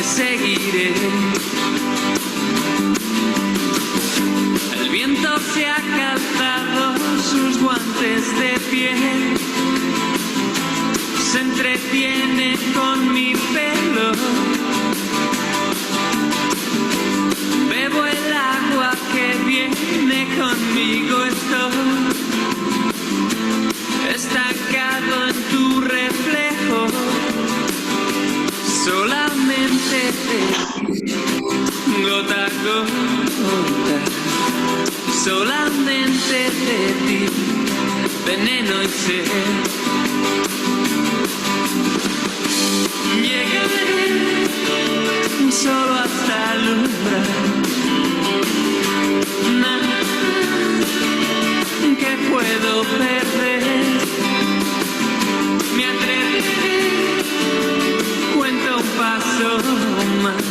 te seguiré. El viento se ha calzado sus guantes de piel, se entretiene con mi pelo. Bebo el agua que viene conmigo, estoy estancado en tu reflejo. Solamente gota a gota, solamente de ti, veneno y sed. Llegaré solo hasta el umbral, nada que puedo perder. Me atreveré, cuento un paso más.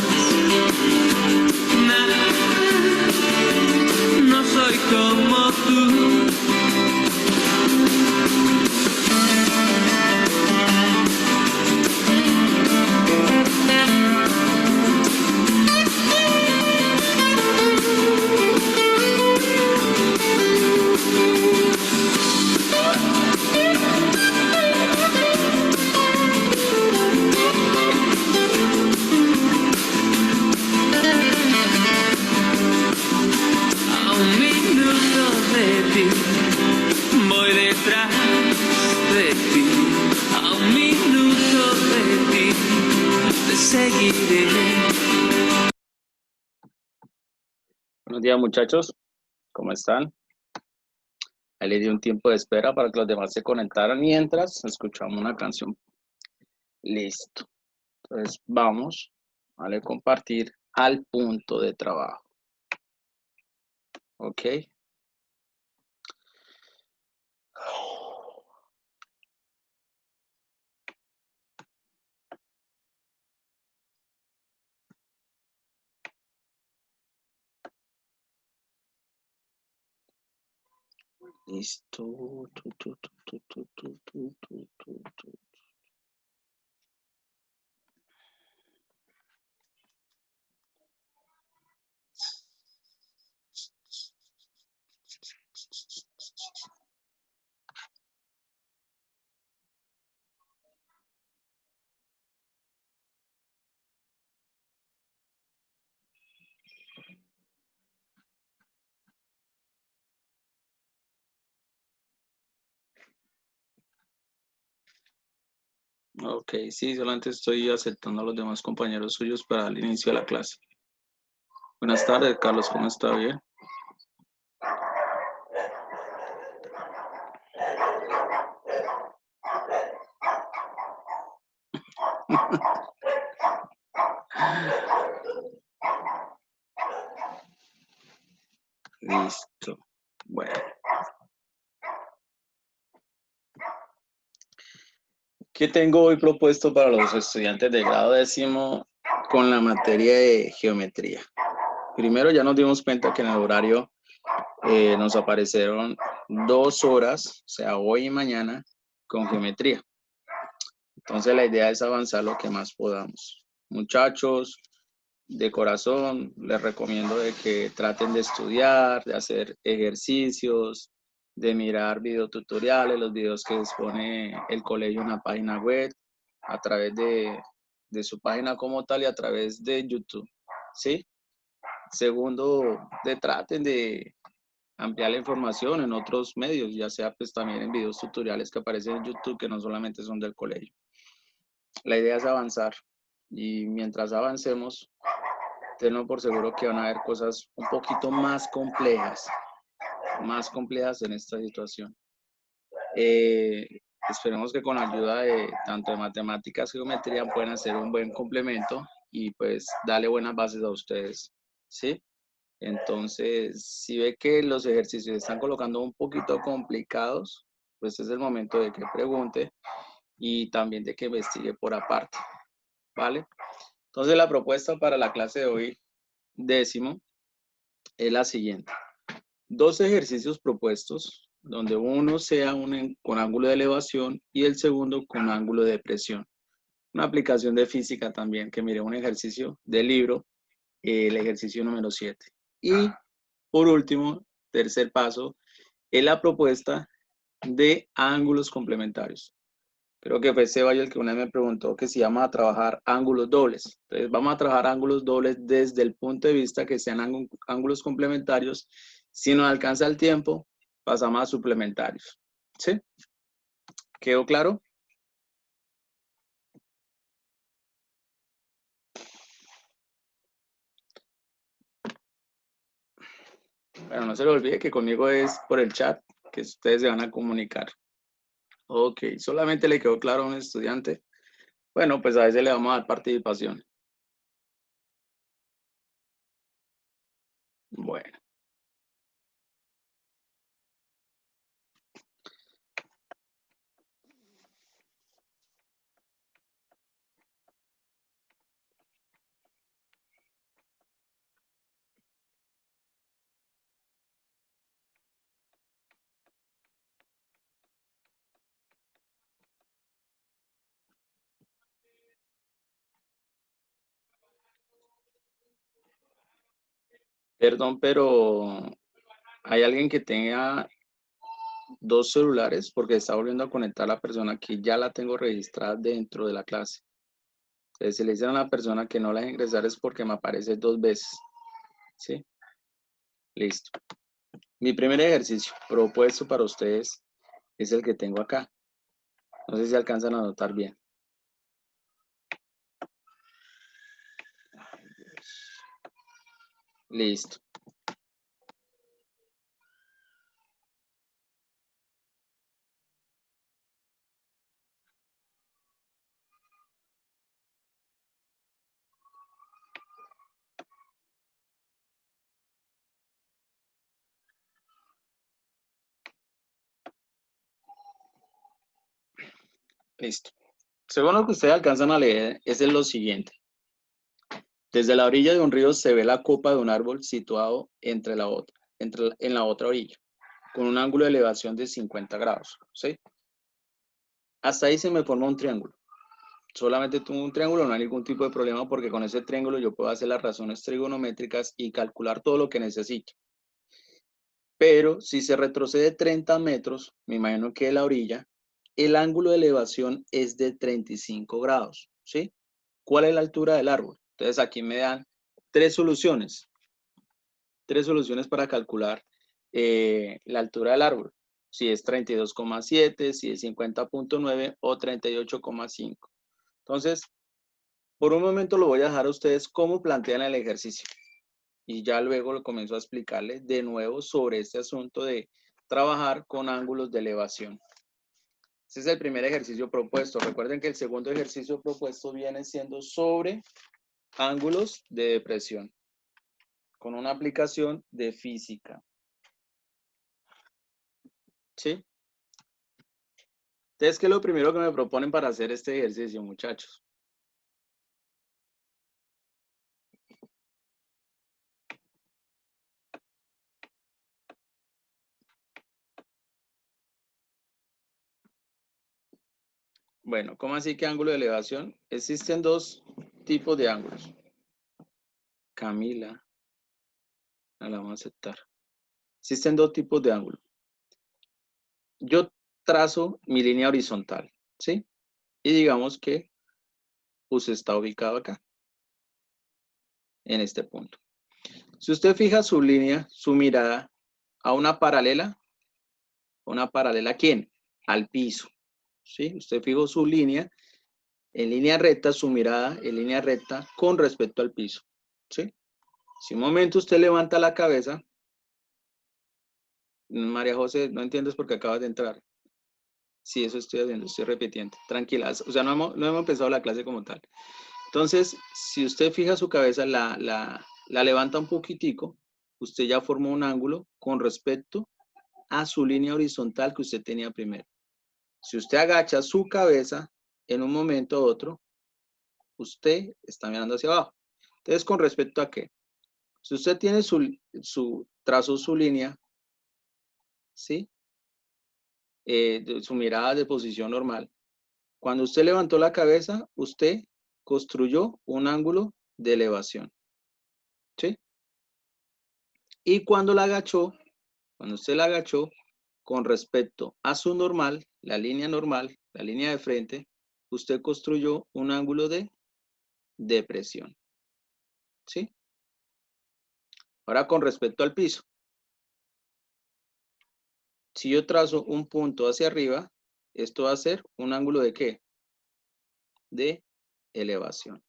Nada, no soy como tú. Voy detrás de ti, a un minuto de ti, te seguiré. Buenos días, muchachos, ¿cómo están? Ahí les di un tiempo de espera para que los demás se conectaran mientras escuchamos una canción. Listo. Entonces vamos a compartir al punto de trabajo. Ok. Listo. Ok, sí, solamente estoy aceptando a los demás compañeros suyos para el inicio de la clase. Buenas tardes, Carlos, ¿cómo está? ¿Bien? Listo. Bueno. ¿Qué tengo hoy propuesto para los estudiantes de grado 10º con la materia de geometría? Primero, ya nos dimos cuenta que en el horario nos aparecieron 2 horas, o sea, hoy y mañana, con geometría. Entonces, la idea es avanzar lo que más podamos. Muchachos, de corazón, les recomiendo de que traten de estudiar, de hacer ejercicios, de mirar videotutoriales, los videos que dispone el colegio en la página web, a través de su página como tal y a través de YouTube, ¿sí? Segundo, traten de ampliar la información en otros medios, ya sea pues también en videos tutoriales que aparecen en YouTube, que no solamente son del colegio. La idea es avanzar y mientras avancemos, tenlo por seguro que van a haber cosas un poquito más complejas en esta situación. Esperemos que con la ayuda de tanto de matemáticas y geometría puedan hacer un buen complemento y pues darle buenas bases a ustedes, ¿sí? Entonces, si ve que los ejercicios están colocando un poquito complicados, pues es el momento de que pregunte y también de que investigue por aparte, ¿vale? Entonces, la propuesta para la clase de hoy, 10º, es la siguiente. 2 ejercicios propuestos, donde uno sea con ángulo de elevación y el segundo con ángulo de presión. una aplicación de física también, que mire un ejercicio del libro, el ejercicio número 7. Y por último, tercer paso, es la propuesta de ángulos complementarios. Creo que fue Ceballos el que una vez me preguntó que si vamos a trabajar ángulos dobles. Entonces, vamos a trabajar ángulos dobles desde el punto de vista que sean ángulos complementarios. Si nos alcanza el tiempo, pasamos a suplementarios. ¿Sí? ¿Quedó claro? Bueno, no se le olvide que conmigo es por el chat, que ustedes se van a comunicar. Ok, solamente le quedó claro a un estudiante. Bueno, pues a veces le vamos a dar participación. Bueno, perdón, pero hay alguien que tenga dos celulares porque está volviendo a conectar a la persona que ya la tengo registrada dentro de la clase. Entonces, si le dicen a la persona que no la deje ingresar es porque me aparece dos veces. ¿Sí? Listo. Mi primer ejercicio propuesto para ustedes es el que tengo acá. No sé si alcanzan a notar bien. Listo. Listo. Según lo que ustedes alcanzan a leer, es lo siguiente. Desde la orilla de un río se ve la copa de un árbol situado en la otra orilla, con un ángulo de elevación de 50 grados. ¿Sí? Hasta ahí se me forma un triángulo. Solamente tengo un triángulo, no hay ningún tipo de problema porque con ese triángulo yo puedo hacer las razones trigonométricas y calcular todo lo que necesito. Pero si se retrocede 30 metros, me imagino que de la orilla, el ángulo de elevación es de 35 grados, ¿sí? ¿Cuál es la altura del árbol? Entonces aquí me dan tres soluciones para calcular la altura del árbol. Si es 32,7, si es 50,9 o 38,5. Entonces, por un momento lo voy a dejar a ustedes cómo plantean el ejercicio. Y ya luego lo comienzo a explicarles de nuevo sobre este asunto de trabajar con ángulos de elevación. Ese es el primer ejercicio propuesto. Recuerden que el segundo ejercicio propuesto viene siendo sobre ángulos de depresión, con una aplicación de física. ¿Sí? Entonces, ¿qué es lo primero que me proponen para hacer este ejercicio, muchachos? Bueno, ¿cómo así que ángulo de elevación? Existen dos tipos de ángulos. Camila, la vamos a aceptar. Existen dos tipos de ángulos. Yo trazo mi línea horizontal, ¿sí? Y digamos que usted está ubicado acá, en este punto. Si usted fija su línea, su mirada a ¿a quién? Al piso, ¿sí? Usted fijó su línea en línea recta, su mirada en línea recta con respecto al piso, ¿sí? Si un momento usted levanta la cabeza, María José, no entiendes porque acabas de entrar. Sí, eso estoy haciendo, estoy repitiendo. Tranquila, o sea, no hemos empezado la clase como tal. Entonces, si usted fija su cabeza, la levanta un poquitico, usted ya formó un ángulo con respecto a su línea horizontal que usted tenía primero. Si usted agacha su cabeza, en un momento u otro, usted está mirando hacia abajo. Entonces, ¿con respecto a qué? Si usted tiene trazó su línea, ¿sí? Su mirada de posición normal, Cuando usted levantó la cabeza, usted construyó un ángulo de elevación. ¿Sí? Y cuando usted la agachó, con respecto a su normal, la línea de frente, usted construyó un ángulo de depresión. ¿Sí? Ahora con respecto al piso. Si yo trazo un punto hacia arriba, esto va a ser un ángulo de ¿qué? De elevación.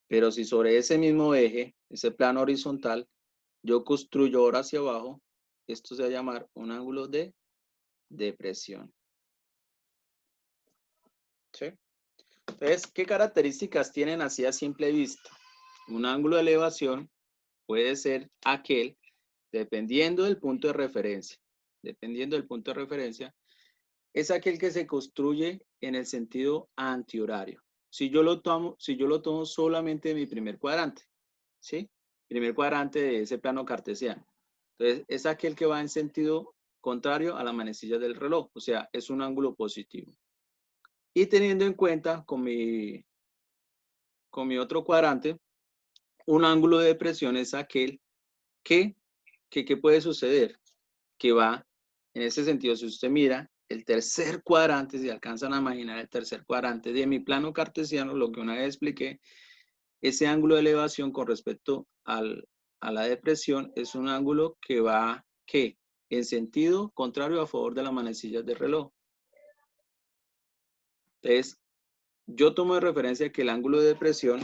Pero si sobre ese mismo eje, ese plano horizontal, yo construyo ahora hacia abajo, esto se va a llamar un ángulo de depresión. ¿Sí? Entonces, ¿qué características tienen así a simple vista? Un ángulo de elevación puede ser aquel, dependiendo del punto de referencia, es aquel que se construye en el sentido antihorario. Si yo lo tomo solamente de mi primer cuadrante, ¿sí? Primer cuadrante de ese plano cartesiano. Entonces, es aquel que va en sentido contrario a la manecilla del reloj, o sea, es un ángulo positivo. Y teniendo en cuenta con mi otro cuadrante, un ángulo de depresión es aquel que puede suceder, que va en ese sentido. Si usted mira el tercer cuadrante, si alcanzan a imaginar el tercer cuadrante de mi plano cartesiano, lo que una vez expliqué, ese ángulo de elevación con respecto a la depresión es un ángulo que va, ¿qué? En sentido contrario a favor de las manecillas del reloj. Entonces, yo tomo de referencia que el ángulo de depresión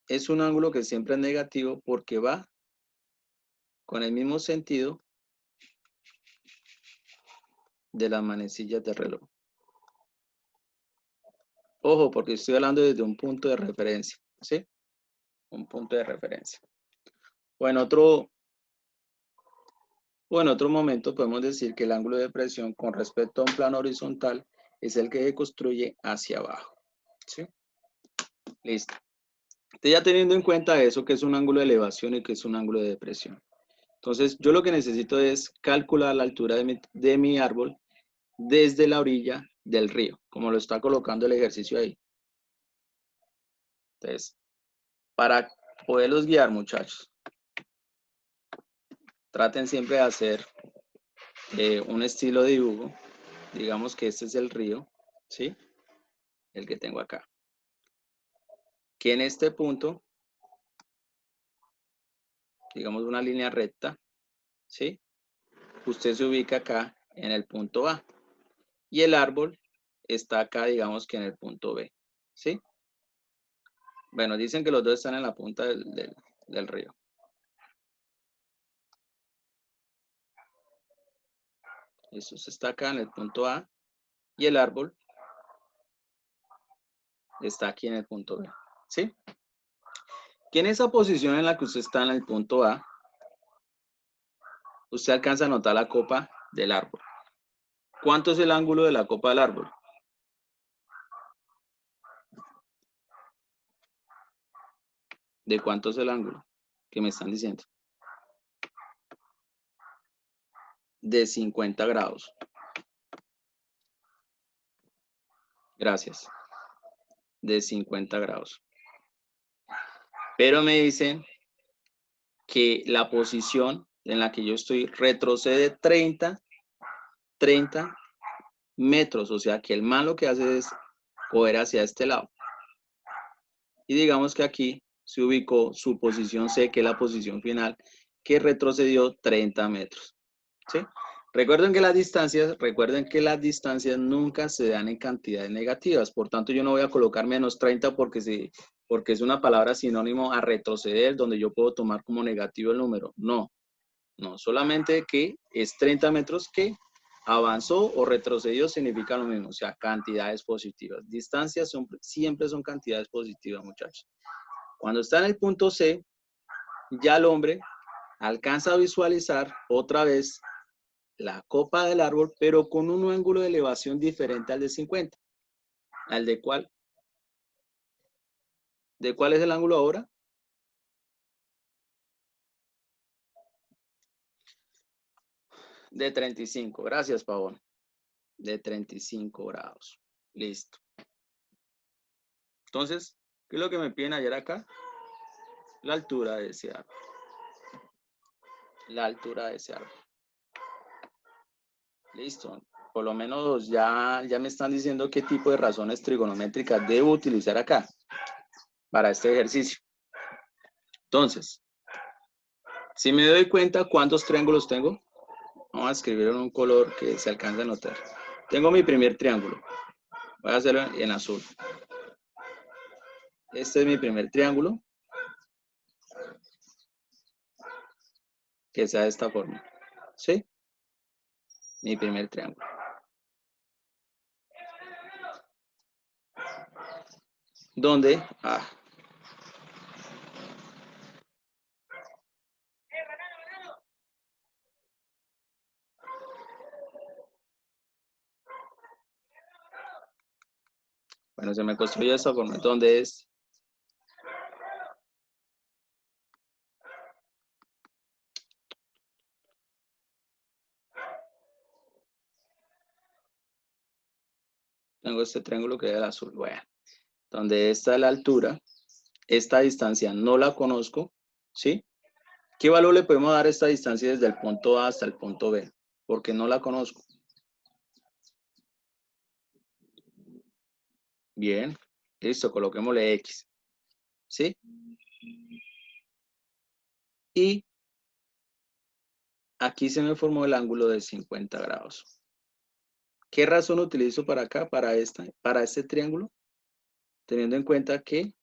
es un ángulo que siempre es negativo porque va con el mismo sentido de las manecillas del reloj. Ojo, porque estoy hablando desde un punto de referencia, ¿sí? Un punto de referencia. O en otro momento podemos decir que el ángulo de depresión con respecto a un plano horizontal es el que se construye hacia abajo, ¿sí? Listo. Entonces, ya teniendo en cuenta eso, que es un ángulo de elevación y que es un ángulo de depresión. Entonces, yo lo que necesito es calcular la altura de mi árbol desde la orilla del río, como lo está colocando el ejercicio ahí. Entonces, para poderlos guiar, muchachos, traten siempre de hacer un estilo de dibujo. Digamos que este es el río, ¿sí? El que tengo acá. Que en este punto, digamos una línea recta, ¿sí? Usted se ubica acá en el punto A. Y el árbol está acá, digamos que en el punto B, ¿sí? Bueno, dicen que los dos están en la punta del río. Eso está acá en el punto A y el árbol está aquí en el punto B, ¿sí? Que en esa posición en la que usted está en el punto A, usted alcanza a notar la copa del árbol. ¿Cuánto es el ángulo de la copa del árbol? ¿De cuánto es el ángulo que me están diciendo? De 50 grados. Gracias. De 50 grados. Pero me dicen que la posición en la que yo estoy retrocede 30 metros. O sea que el man lo que hace es coger hacia este lado. Y digamos que aquí se ubicó su posición C, que es la posición final, que retrocedió 30 metros. ¿Sí? Recuerden que las distancias nunca se dan en cantidades negativas. Por tanto, yo no voy a colocar menos 30 porque es una palabra sinónimo a retroceder, donde yo puedo tomar como negativo el número. No, solamente que es 30 metros que avanzó o retrocedió significa lo mismo, o sea, cantidades positivas. Distancias siempre son cantidades positivas, muchachos. Cuando está en el punto C, ya el hombre alcanza a visualizar otra vez la copa del árbol, pero con un ángulo de elevación diferente al de 50. ¿Al de cuál? ¿De cuál es el ángulo ahora? De 35. Gracias, Pavón. De 35 grados. Listo. Entonces, ¿qué es lo que me piden ayer acá? La altura de ese árbol. La altura de ese árbol. Listo. Por lo menos ya me están diciendo qué tipo de razones trigonométricas debo utilizar acá para este ejercicio. Entonces, si me doy cuenta cuántos triángulos tengo, vamos a escribir en un color que se alcance a notar. Tengo mi primer triángulo. Voy a hacerlo en azul. Este es mi primer triángulo, que sea de esta forma. ¿Sí? Mi primer triángulo. ¿Dónde? Bueno, se me construye de esta forma. ¿Dónde es? Tengo este triángulo que es el azul. Bueno, donde está la altura, esta distancia no la conozco, ¿sí? ¿Qué valor le podemos dar a esta distancia desde el punto A hasta el punto B? Porque no la conozco. Bien, listo, coloquémosle X, ¿sí? Y aquí se me formó el ángulo de 50 grados. ¿Qué razón utilizo para acá, para este triángulo? Teniendo en cuenta que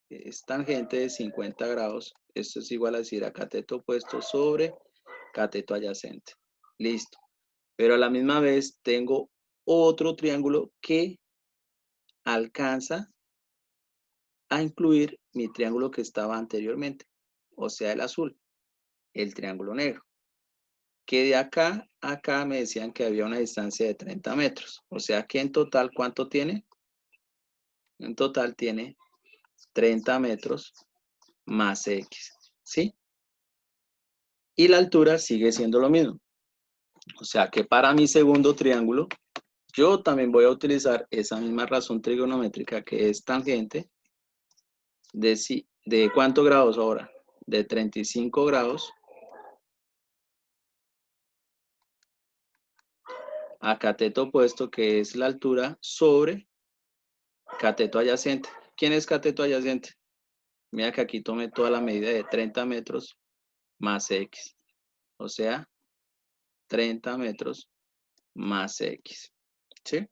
es tangente de 50 grados, esto es igual a decir a cateto opuesto sobre cateto adyacente. Listo. Pero a la misma vez tengo otro triángulo que alcanza a incluir mi triángulo que estaba anteriormente, o sea, el azul, el triángulo negro. Que de acá a acá me decían que había una distancia de 30 metros. O sea que en total, ¿cuánto tiene? En total tiene 30 metros más X, ¿sí? Y la altura sigue siendo lo mismo. O sea que para mi segundo triángulo, yo también voy a utilizar esa misma razón trigonométrica que es tangente de ¿cuántos grados ahora? De 35 grados a cateto opuesto, que es la altura, sobre cateto adyacente. ¿Quién es cateto adyacente? Mira que aquí tomé toda la medida de 30 metros más X. O sea, 30 metros más X. ¿Sí?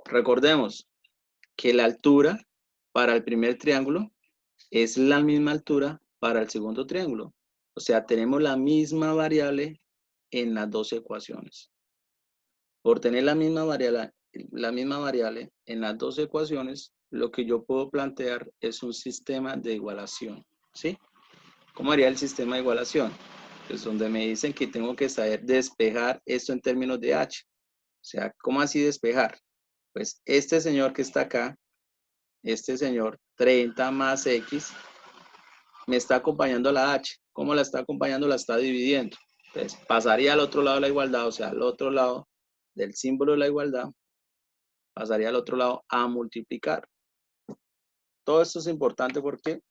Recordemos que la altura para el primer triángulo es la misma altura para el segundo triángulo. O sea, tenemos la misma variable en las dos ecuaciones. Por tener la misma variable en las dos ecuaciones, lo que yo puedo plantear es un sistema de igualación. ¿Sí? ¿Cómo haría el sistema de igualación? Pues donde me dicen que tengo que saber despejar esto en términos de h. O sea, ¿cómo así despejar? Pues este señor que está acá, este señor 30 más x, me está acompañando la h. ¿Cómo la está acompañando? La está dividiendo. Entonces, pasaría al otro lado de la igualdad, o sea, al otro lado del símbolo de la igualdad, pasaría al otro lado a multiplicar. Todo esto es importante porque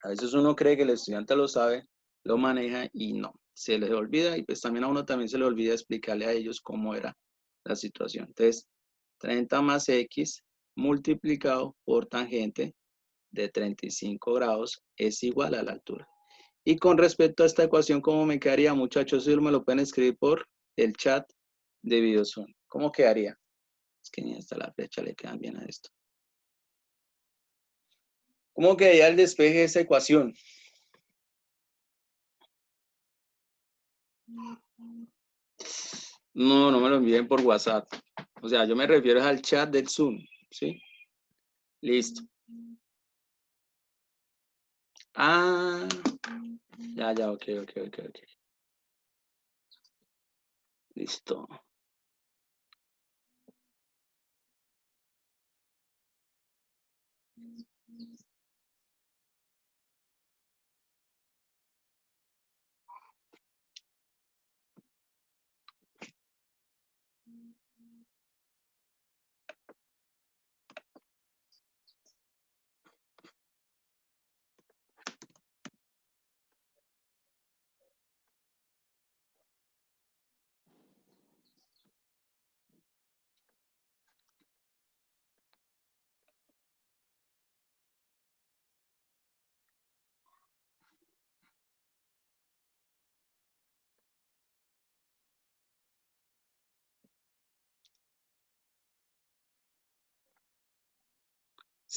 a veces uno cree que el estudiante lo sabe, lo maneja y no, se les olvida y pues también a uno también se le olvida explicarle a ellos cómo era la situación. Entonces, 30 más x multiplicado por tangente de 35 grados es igual a la altura. Y con respecto a esta ecuación, ¿cómo me quedaría, muchachos? Si me lo pueden escribir por el chat de VideoZoom. ¿Cómo quedaría? Es que ni hasta la flecha le quedan bien a esto. ¿Cómo quedaría el despeje de esa ecuación? No, no me lo envíen por WhatsApp. O sea, yo me refiero al chat del Zoom, ¿sí? Listo. Ah, ya, ok. Listo.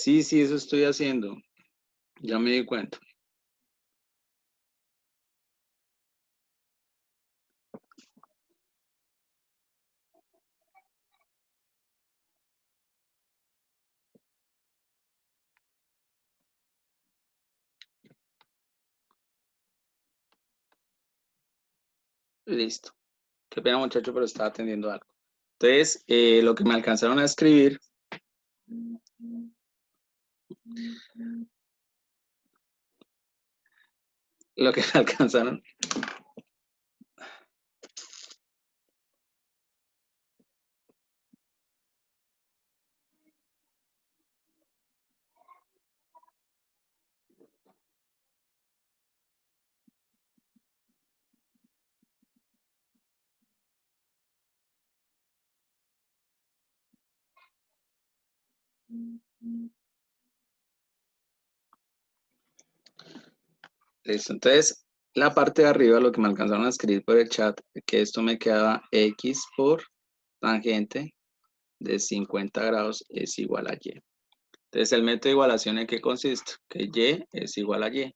Sí, sí, eso estoy haciendo. Ya me di cuenta. Listo. Qué pena, muchacho, pero estaba atendiendo algo. Entonces, lo que me alcanzaron a escribir, lo que me alcanzaron, listo. Entonces, la parte de arriba, lo que me alcanzaron a escribir por el chat, que esto me quedaba X por tangente de 50 grados es igual a Y. Entonces, el método de igualación, ¿en qué consiste? Que Y es igual a Y.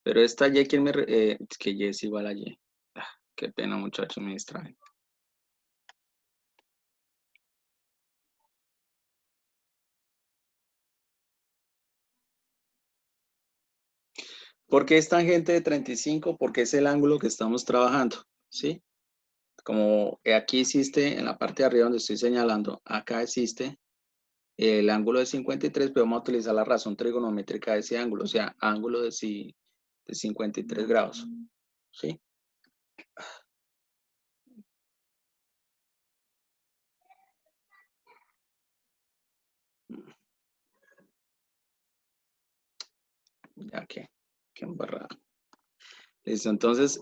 Pero esta Y, que Y es igual a Y. Ah, qué pena, muchachos, me distraen. ¿Por qué es tangente de 35? Porque es el ángulo que estamos trabajando, ¿sí? Como aquí existe en la parte de arriba donde estoy señalando, acá existe el ángulo de 53, pero vamos a utilizar la razón trigonométrica de ese ángulo, o sea, ángulo de 53 grados, ¿sí? Ya que embarrada. Listo, entonces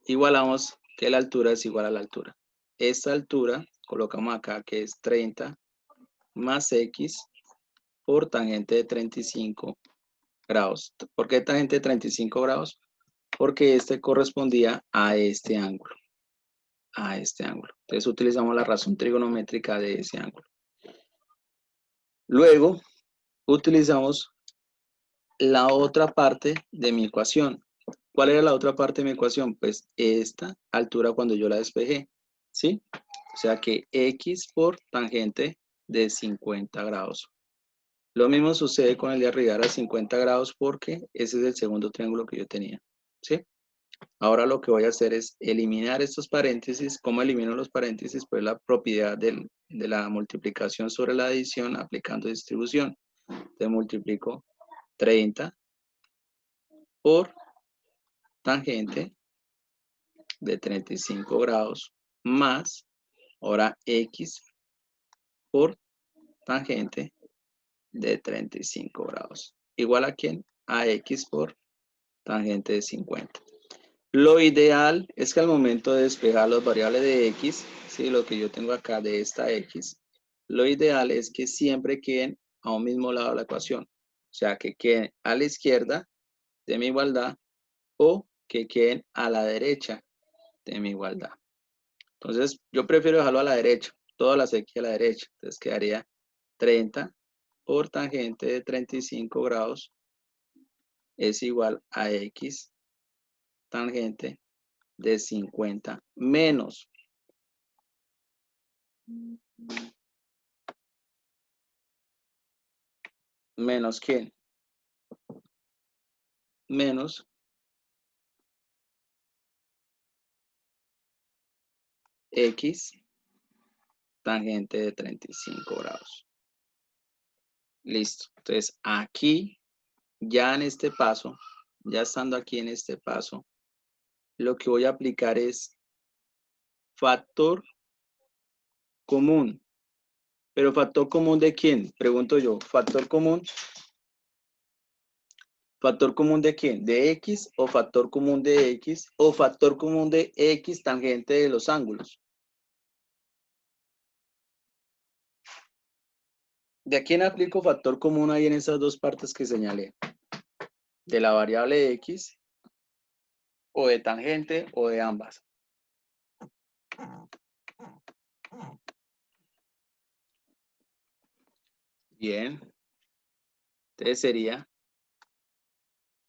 igualamos que la altura es igual a la altura. Esta altura, colocamos acá que es 30 más X por tangente de 35 grados. ¿Por qué tangente de 35 grados? Porque este correspondía a este ángulo, a este ángulo. Entonces utilizamos la razón trigonométrica de ese ángulo. Luego utilizamos la otra parte de mi ecuación. ¿Cuál era la otra parte de mi ecuación? Pues esta altura cuando yo la despejé, ¿sí? O sea que X por tangente de 50 grados. Lo mismo sucede con el de arriba a 50 grados porque ese es el segundo triángulo que yo tenía, ¿sí? Ahora lo que voy a hacer es eliminar estos paréntesis. ¿Cómo elimino los paréntesis? Pues la propiedad de la multiplicación sobre la adición aplicando distribución. Te multiplico 30 por tangente de 35 grados más, ahora X por tangente de 35 grados. ¿Igual a quién? A X por tangente de 50. Lo ideal es que al momento de despejar las variables de X, ¿sí? Lo que yo tengo acá de esta X, lo ideal es que siempre queden a un mismo lado de la ecuación. O sea, que queden a la izquierda de mi igualdad o que queden a la derecha de mi igualdad. Entonces, yo prefiero dejarlo a la derecha, todas las X a la derecha. Entonces, quedaría 30 por tangente de 35 grados es igual a X tangente de 50 menos. ¿Menos quién? Menos X tangente de 35 grados. Listo. Entonces, aquí, ya en este paso, ya estando aquí en este paso, lo que voy a aplicar es factor común. ¿Pero factor común de quién? Pregunto yo. ¿Factor común? ¿Factor común de quién? ¿De X o factor común de X o factor común de X tangente de los ángulos? ¿De quién aplico factor común ahí en esas dos partes que señalé? ¿De la variable X o de tangente o de ambas? Bien. Entonces sería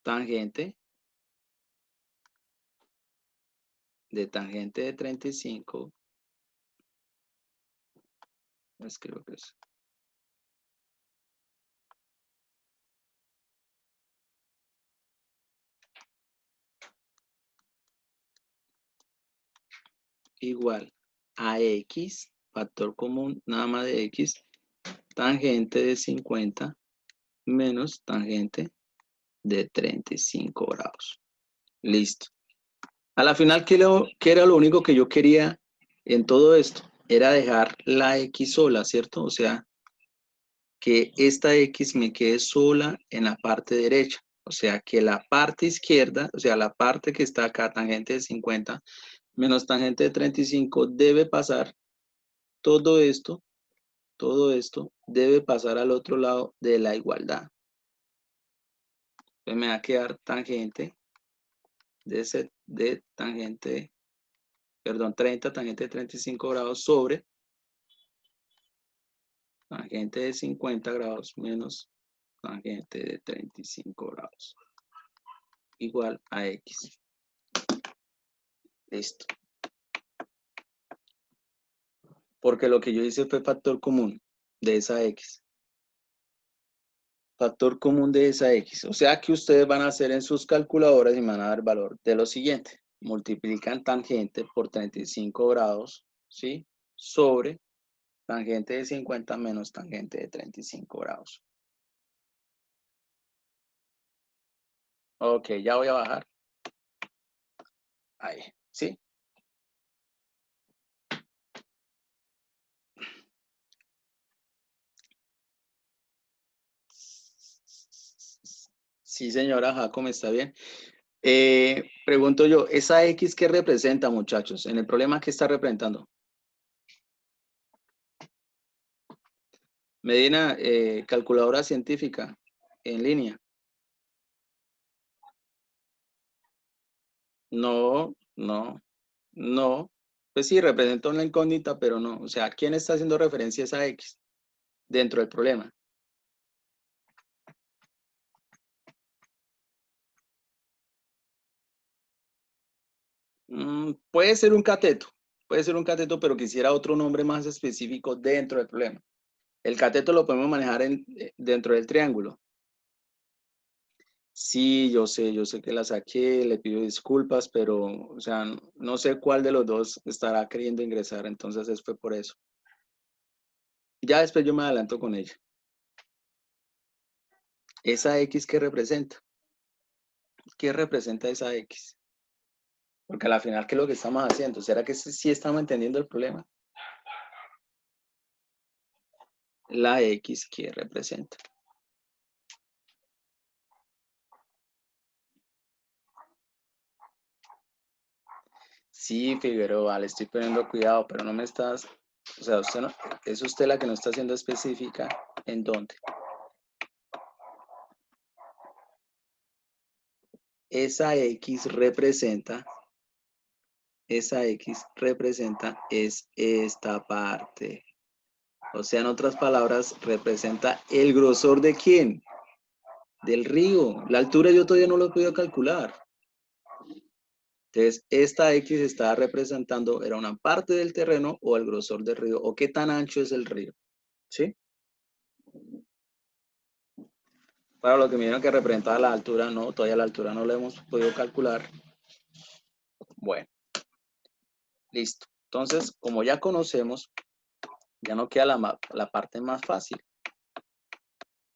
tangente de 35. Escribo que es igual a X, factor común nada más de X, tangente de 50 menos tangente de 35 grados. Listo. A la final, ¿qué era lo único que yo quería en todo esto? Era dejar la X sola, ¿cierto? O sea, que esta X me quede sola en la parte derecha. O sea, que la parte izquierda, o sea, la parte que está acá, tangente de 50 menos tangente de 35, debe pasar todo esto debe pasar al otro lado de la igualdad. Entonces me va a quedar tangente de tangente, perdón, 30, tangente de 35 grados sobre tangente de 50 grados menos tangente de 35 grados. Igual a X. Listo. Porque lo que yo hice fue factor común de esa X. Factor común de esa X. O sea que ustedes van a hacer en sus calculadoras y me van a dar el valor de lo siguiente. Multiplican tangente por 35 grados, ¿sí? Sobre tangente de 50 menos tangente de 35 grados. Ok, ya voy a bajar. Ahí, ¿sí? Sí, señora Jacome, está bien. Pregunto yo, ¿esa X qué representa, muchachos? En el problema, ¿qué está representando? Medina, calculadora científica en línea. No, no, no. Pues sí, representa una incógnita, pero no. O sea, ¿quién está haciendo referencia a esa X dentro del problema? Puede ser un cateto, pero quisiera otro nombre más específico dentro del problema. El cateto lo podemos manejar dentro del triángulo. Sí, yo sé que la saqué, le pido disculpas, pero, o sea, no sé cuál de los dos estará queriendo ingresar, entonces fue por eso. Ya después yo me adelanto con ella. ¿Esa X qué representa? ¿Qué representa esa X? Porque a la final, ¿qué es lo que estamos haciendo? ¿Será que sí estamos entendiendo el problema? La X, ¿qué representa? Sí, Figueroa, le estoy poniendo cuidado, pero no me estás, o sea, usted no, es usted la que no está siendo específica en dónde. Esa X representa es esta parte. O sea, en otras palabras, representa el grosor de quién? Del río. La altura yo todavía no lo he podido calcular. Entonces, esta X está representando, era una parte del terreno o el grosor del río, o qué tan ancho es el río. ¿Sí? Para lo que me dijeron que representaba la altura, no, todavía la altura no la hemos podido calcular. Bueno, listo. Entonces, como ya conocemos, ya no queda la parte más fácil.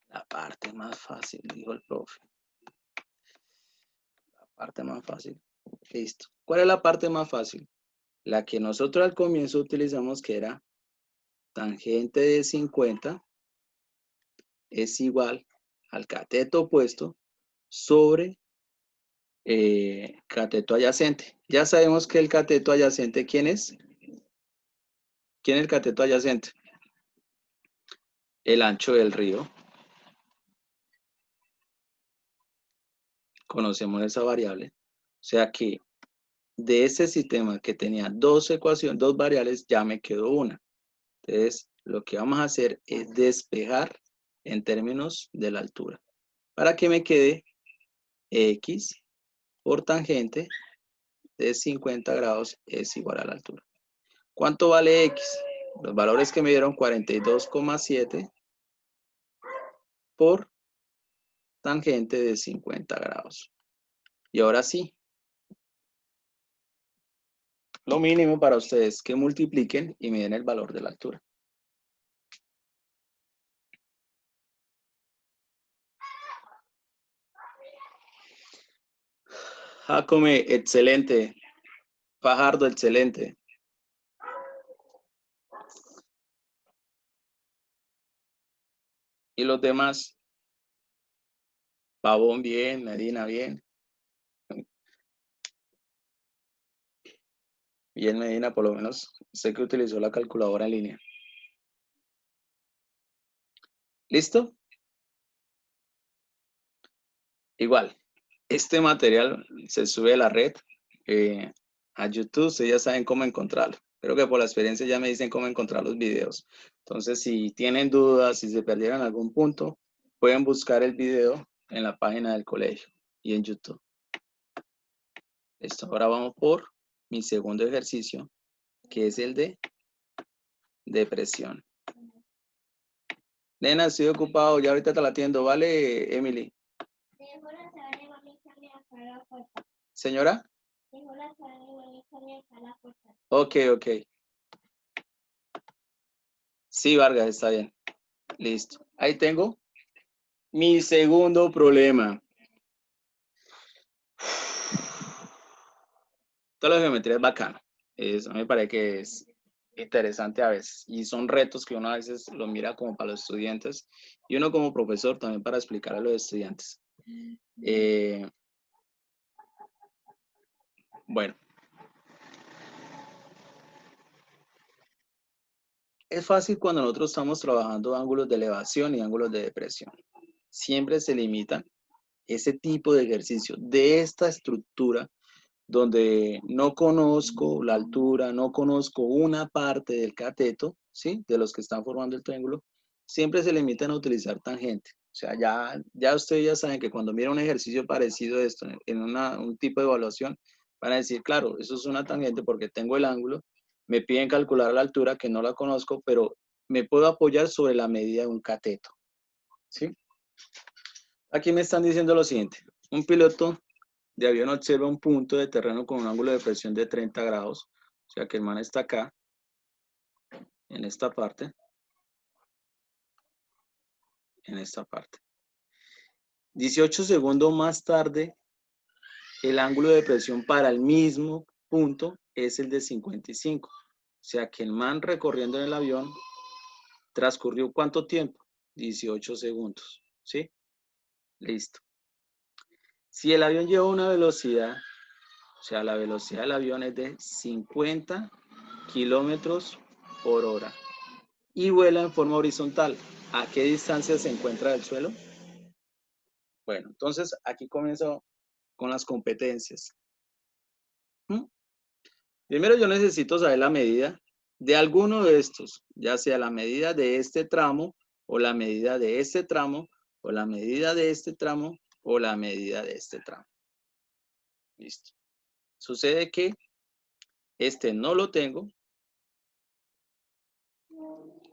La parte más fácil, dijo el profe. La parte más fácil. Listo. ¿Cuál es la parte más fácil? La que nosotros al comienzo utilizamos, que era tangente de 50 es igual al cateto opuesto sobre cateto adyacente. Ya sabemos que el cateto adyacente, ¿quién es? ¿Quién es el cateto adyacente? El ancho del río. Conocemos esa variable. O sea que de ese sistema que tenía dos ecuaciones, dos variables, ya me quedó una. Entonces, lo que vamos a hacer es despejar en términos de la altura. Para que me quede X por tangente de 50 grados es igual a la altura. ¿Cuánto vale X? Los valores que me dieron 42,7 por tangente de 50 grados. Y ahora sí, lo mínimo para ustedes es que multipliquen y me den el valor de la altura. Jacome, excelente. Fajardo, excelente. ¿Y los demás? Pavón, bien. Medina, bien. Bien, Medina, por lo menos sé que utilizó la calculadora en línea. ¿Listo? Igual, este material se sube a la red, a YouTube, ustedes ya saben cómo encontrarlo. Creo que por la experiencia ya me dicen cómo encontrar los videos. Entonces, si tienen dudas, si se perdieron algún punto, pueden buscar el video en la página del colegio y en YouTube. Listo, ahora vamos por mi segundo ejercicio, que es el de depresión. Nena, estoy ocupado, ya ahorita te la atiendo, ¿vale, Emily? Señora. Ok, ok. Sí, Vargas, está bien. Listo. Ahí tengo mi segundo problema. Toda la geometría es bacana. Eso me parece que es interesante a veces. Y son retos que uno a veces lo mira como para los estudiantes y uno como profesor también para explicar a los estudiantes. Bueno. Es fácil cuando nosotros estamos trabajando ángulos de elevación y ángulos de depresión. Siempre se limita ese tipo de ejercicio de esta estructura donde no conozco la altura, no conozco una parte del cateto, ¿sí? De los que están formando el triángulo, siempre se limitan a utilizar tangente. O sea, ya ustedes ya saben que cuando miran un ejercicio parecido a esto en un tipo de evaluación, van a decir, claro, eso es una tangente porque tengo el ángulo, me piden calcular la altura que no la conozco, pero me puedo apoyar sobre la medida de un cateto, ¿sí? Aquí me están diciendo lo siguiente, un piloto de avión observa un punto de terreno con un ángulo de presión de 30 grados, o sea que el man está acá, en esta parte, 18 segundos más tarde, el ángulo de presión para el mismo punto es el de 55. O sea que el man recorriendo en el avión transcurrió ¿cuánto tiempo? 18 segundos, ¿sí? Listo. Si el avión lleva una velocidad, o sea, la velocidad del avión es de 50 kilómetros por hora y vuela en forma horizontal, ¿a qué distancia se encuentra del suelo? Bueno, entonces aquí comienzo con las competencias. Primero yo necesito saber la medida de alguno de estos, ya sea la medida de este tramo, o la medida de este tramo, o la medida de este tramo, o la medida de este tramo. Listo. Sucede que este no lo tengo,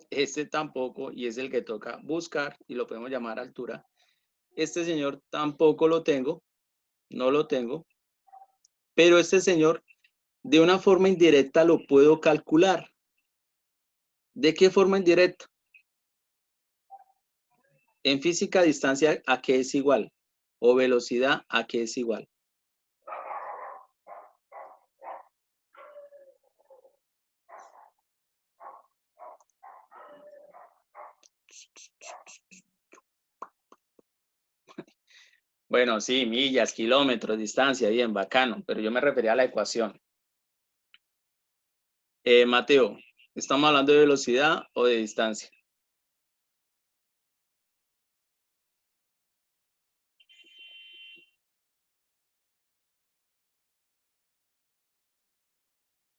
este tampoco, y es el que toca buscar, y lo podemos llamar altura. Este señor tampoco lo tengo, no lo tengo, pero este señor de una forma indirecta lo puedo calcular. ¿De qué forma indirecta? En física, distancia a qué es igual, o velocidad a qué es igual. Bueno, sí, millas, kilómetros, distancia, bien, bacano, pero yo me refería a la ecuación. Mateo, ¿estamos hablando de velocidad o de distancia?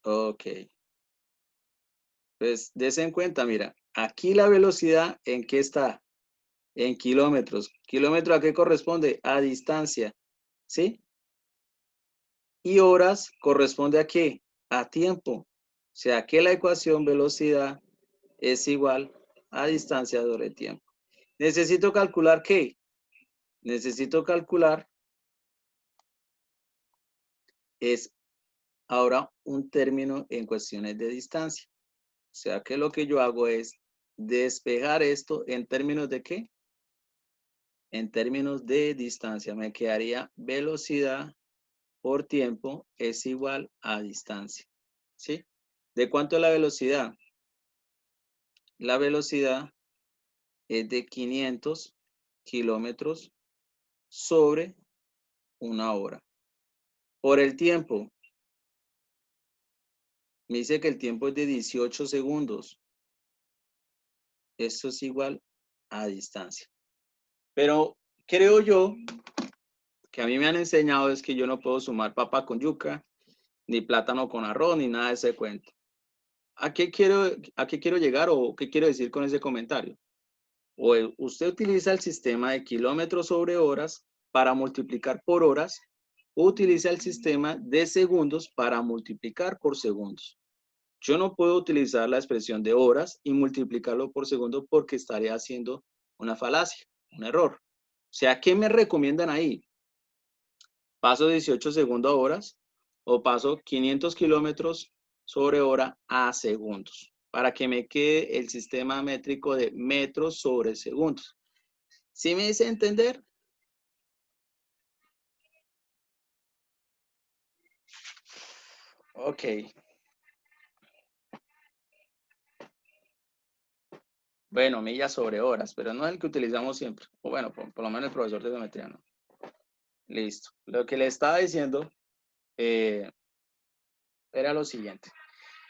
Ok. Pues, des en cuenta, mira, aquí la velocidad, ¿en qué está? en kilómetros. ¿Kilómetro a qué corresponde? A distancia, ¿sí? Y horas corresponde a qué? A tiempo. O sea que la ecuación velocidad es igual a distancia sobre tiempo. ¿Necesito calcular qué? Necesito calcular es ahora un término en cuestiones de distancia. O sea que lo que yo hago es despejar esto en términos de qué? En términos de distancia. Me quedaría velocidad por tiempo es igual a distancia. ¿Sí? ¿De cuánto es la velocidad? La velocidad es de 500 kilómetros sobre una hora. Por el tiempo, me dice que el tiempo es de 18 segundos. Esto es igual a distancia. Pero creo yo que a mí me han enseñado es que yo no puedo sumar papa con yuca, ni plátano con arroz, ni nada de ese cuento. ¿A qué quiero llegar o qué quiero decir con ese comentario? O usted utiliza el sistema de kilómetros sobre horas para multiplicar por horas, o utiliza el sistema de segundos para multiplicar por segundos. Yo no puedo utilizar la expresión de horas y multiplicarlo por segundo porque estaría haciendo una falacia, un error. O sea, ¿qué me recomiendan ahí? ¿Paso 18 segundos a horas o paso 500 kilómetros sobre hora a segundos? Para que me quede el sistema métrico de metros sobre segundos. ¿Sí me hice entender? Ok. Bueno, millas sobre horas, pero no es el que utilizamos siempre. O bueno, por lo menos el profesor de geometría no. Listo. Lo que le estaba diciendo era lo siguiente.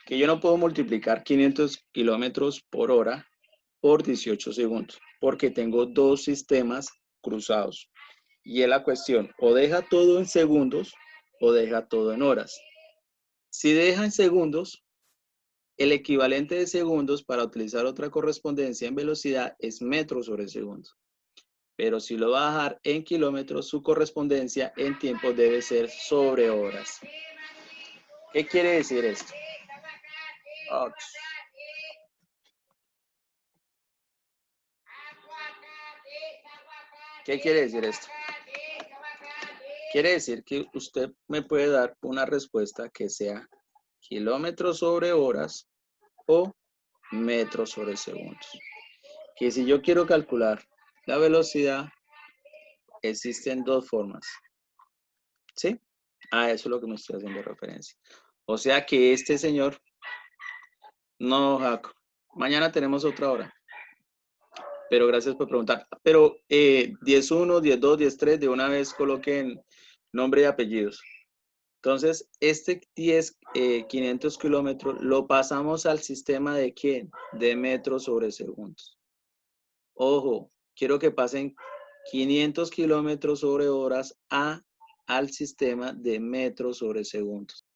Que yo no puedo multiplicar 500 kilómetros por hora por 18 segundos. Porque tengo dos sistemas cruzados. Y es la cuestión. O deja todo en segundos o deja todo en horas. Si deja en segundos, el equivalente de segundos para utilizar otra correspondencia en velocidad es metros sobre segundo. Pero si lo va a dejar en kilómetros, su correspondencia en tiempo debe ser sobre horas. ¿Qué quiere decir esto? ¿Qué quiere decir esto? Quiere decir que usted me puede dar una respuesta que sea kilómetros sobre horas o metros sobre segundos. Que si yo quiero calcular la velocidad, existen dos formas. ¿Sí? A eso es lo que me estoy haciendo referencia. O sea que este señor, no, Jaco. Mañana tenemos otra hora. Pero gracias por preguntar. Pero 10-1, 10-2, 10-3, de una vez coloquen nombre y apellidos. Entonces, este 500 kilómetros lo pasamos al sistema de ¿quién? De metros sobre segundos. Ojo, quiero que pasen 500 kilómetros sobre horas al sistema de metros sobre segundos.